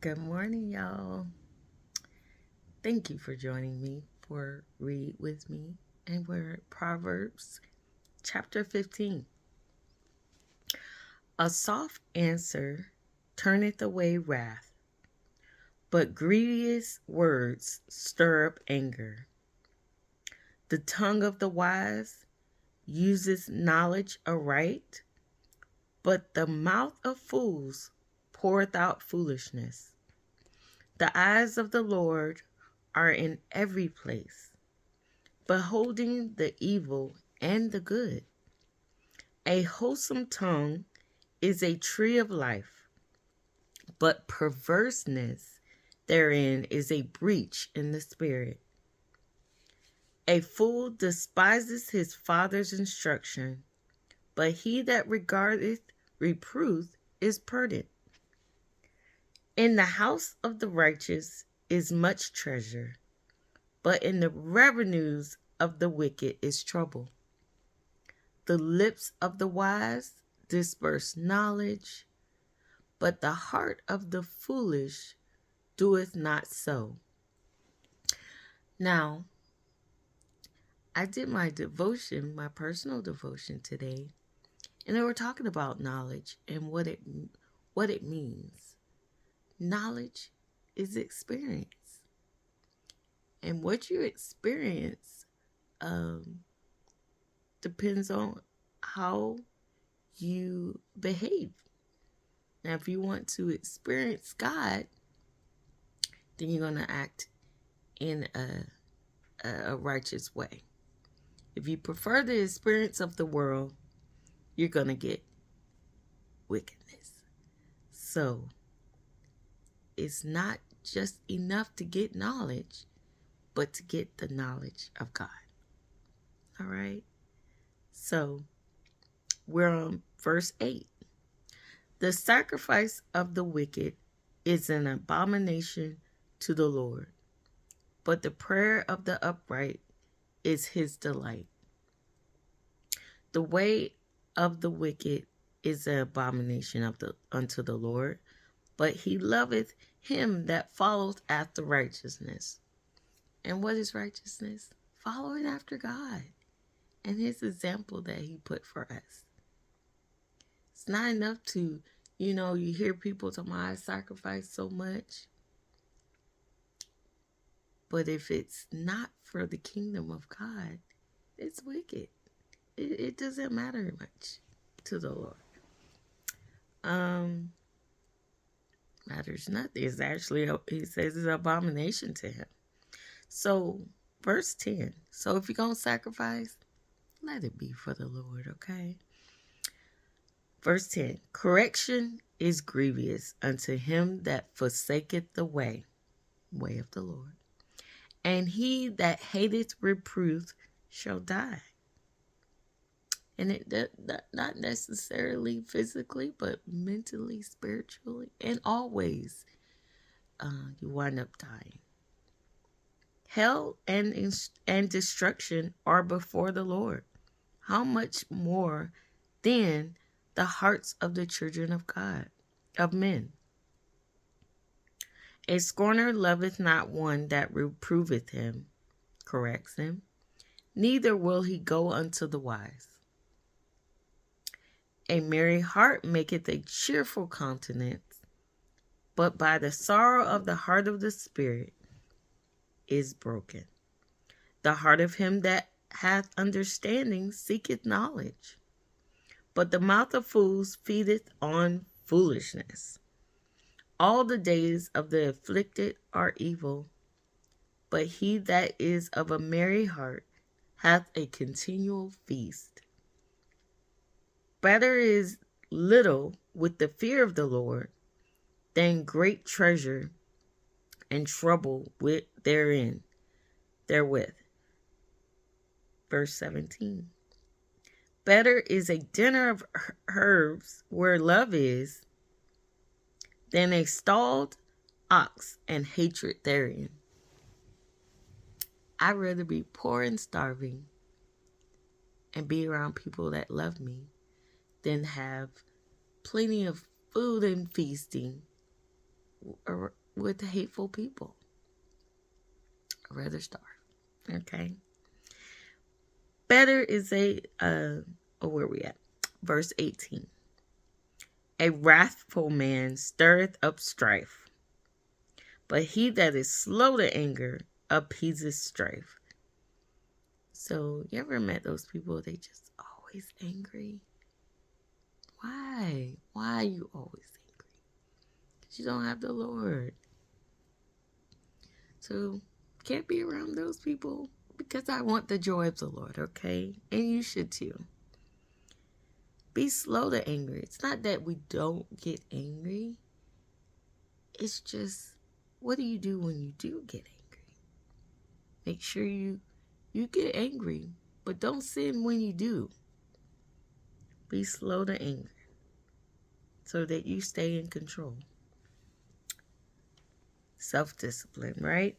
Good morning, y'all. Thank you for joining me for Read With Me. And we're at Proverbs chapter 15. A soft answer turneth away wrath, but grievous words stir up anger. The tongue of the wise uses knowledge aright, but the mouth of fools poureth out foolishness. The eyes of the Lord are in every place, beholding the evil and the good. A wholesome tongue is a tree of life, but perverseness therein is a breach in the spirit. A fool despises his father's instruction, but he that regardeth reproof is prudent. In the house of the righteous is much treasure, but in the revenues of the wicked is trouble. The lips of the wise disperse knowledge, but the heart of the foolish doeth not so. Now, I did my devotion, my personal devotion today, and they were talking about knowledge and what it means. Knowledge is experience, and what you experience depends on how you behave. Now, if you want to experience God, then you're going to act in a righteous way. If you prefer the experience of the world, you're going to get wickedness. So, it's not just enough to get knowledge, but to get the knowledge of God. All right? So, we're on verse 8. The sacrifice of the wicked is an abomination to the Lord, but the prayer of the upright is his delight. The way of the wicked is an abomination unto the Lord, but he loveth him that followeth after righteousness. And what is righteousness? Following after God and his example that he put for us. It's not enough to, you hear people talking about I sacrifice so much. But if it's not for the kingdom of God, it's wicked. It doesn't matter much to the Lord. Matters nothing. It's actually, he says it's an abomination to him. So, verse 10. So if you're going to sacrifice, let it be for the Lord, okay? Verse 10. Correction is grievous unto him that forsaketh the way of the Lord. And he that hateth reproof shall die. And it not necessarily physically, but mentally, spiritually, and always you wind up dying. Hell and destruction are before the Lord. How much more then the hearts of the children of God, of men? A scorner loveth not one that reproveth him, corrects him, neither will he go unto the wise. A merry heart maketh a cheerful countenance, but by the sorrow of the heart of the spirit is broken. The heart of him that hath understanding seeketh knowledge, but the mouth of fools feedeth on foolishness. All the days of the afflicted are evil, but he that is of a merry heart hath a continual feast. Better is little with the fear of the Lord than great treasure and trouble therewith. Verse 17. Better is a dinner of herbs where love is than a stalled ox and hatred therein. I'd rather be poor and starving and be around people that love me than have plenty of food and feasting with hateful people. I'd rather starve. Okay. Better is where we at? Verse 18. A wrathful man stirreth up strife, but he that is slow to anger appeases strife. So, you ever met those people, they just always angry? Why? Why are you always angry? Because you don't have the Lord. So, can't be around those people because I want the joy of the Lord, okay? And you should too. Be slow to anger. It's not that we don't get angry. It's just, what do you do when you do get angry? Make sure you get angry, but don't sin when you do. Be slow to anger so that you stay in control. Self-discipline, right?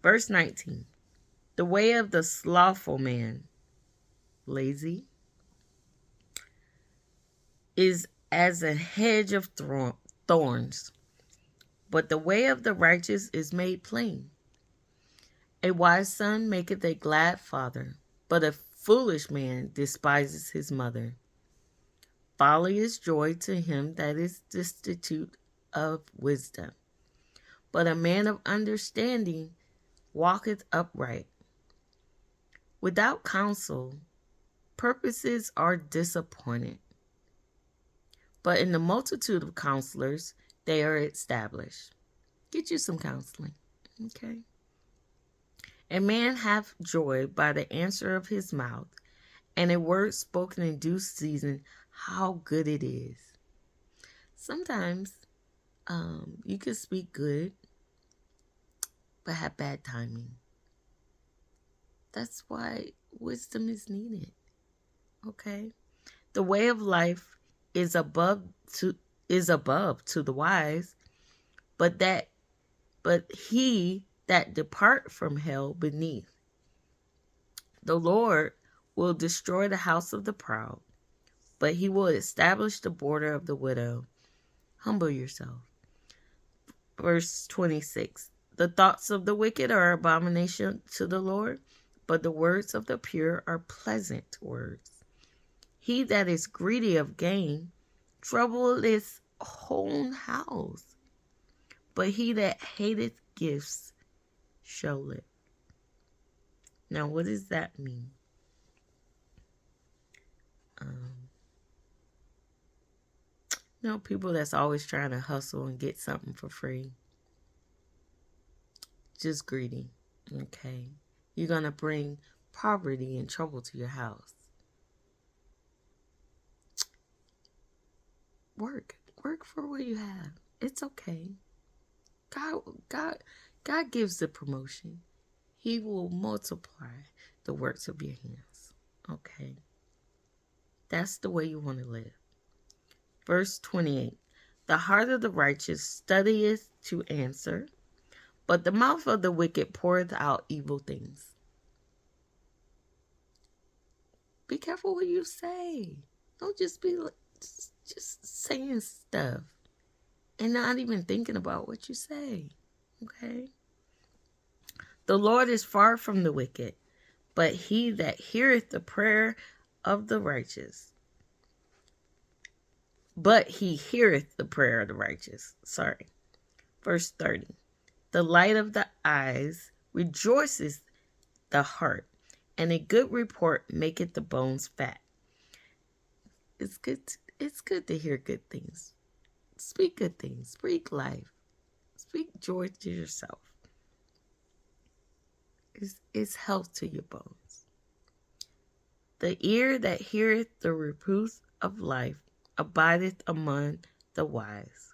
Verse 19. The way of the slothful man, lazy, is as a hedge of thorns, but the way of the righteous is made plain. A wise son maketh a glad father, but a foolish man despises his mother. Folly is joy to him that is destitute of wisdom, but a man of understanding walketh upright. Without counsel, purposes are disappointed, but in the multitude of counselors, they are established. Get you some counseling, okay? A man hath joy by the answer of his mouth, and a word spoken in due season, how good it is. Sometimes you can speak good, but have bad timing. That's why wisdom is needed, okay? The way of life is above to the wise, but he that depart from hell beneath. The Lord will destroy the house of the proud, but he will establish the border of the widow. Humble yourself. Verse 26. The thoughts of the wicked are abomination to the Lord, but the words of the pure are pleasant words. He that is greedy of gain troubleth his whole house, but he that hateth gifts shall live. Now, what does that mean? People that's always trying to hustle and get something for free. Just greedy, okay? You're going to bring poverty and trouble to your house. Work for what you have. It's okay. God gives the promotion. He will multiply the works of your hands. Okay. That's the way you want to live. Verse 28. The heart of the righteous studieth to answer, but the mouth of the wicked poureth out evil things. Be careful what you say. Don't just be just saying stuff and not even thinking about what you say. Okay? The Lord is far from the wicked, but he that heareth the prayer of the righteous. But he heareth the prayer of the righteous. Verse 30. The light of the eyes rejoices the heart, and a good report maketh the bones fat. It's good to hear good things. Speak good things. Speak life. Speak joy to yourself. It's health to your bones. The ear that heareth the reproof of life abideth among the wise.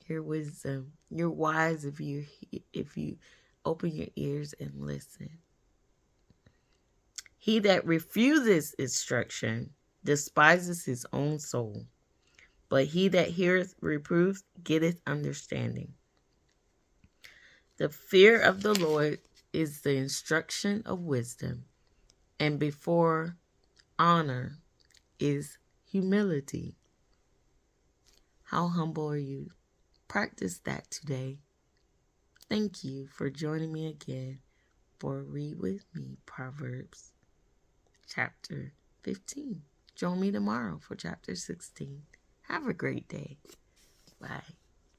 Hear wisdom. You're wise if you open your ears and listen. He that refuses instruction despises his own soul, but he that heareth reproof getteth understanding. The fear of the Lord is the instruction of wisdom, and before honor is humility. How humble are you? Practice that today. Thank you for joining me again for Read With Me Proverbs chapter 15. Join me tomorrow for chapter 16. Have a great day. Bye.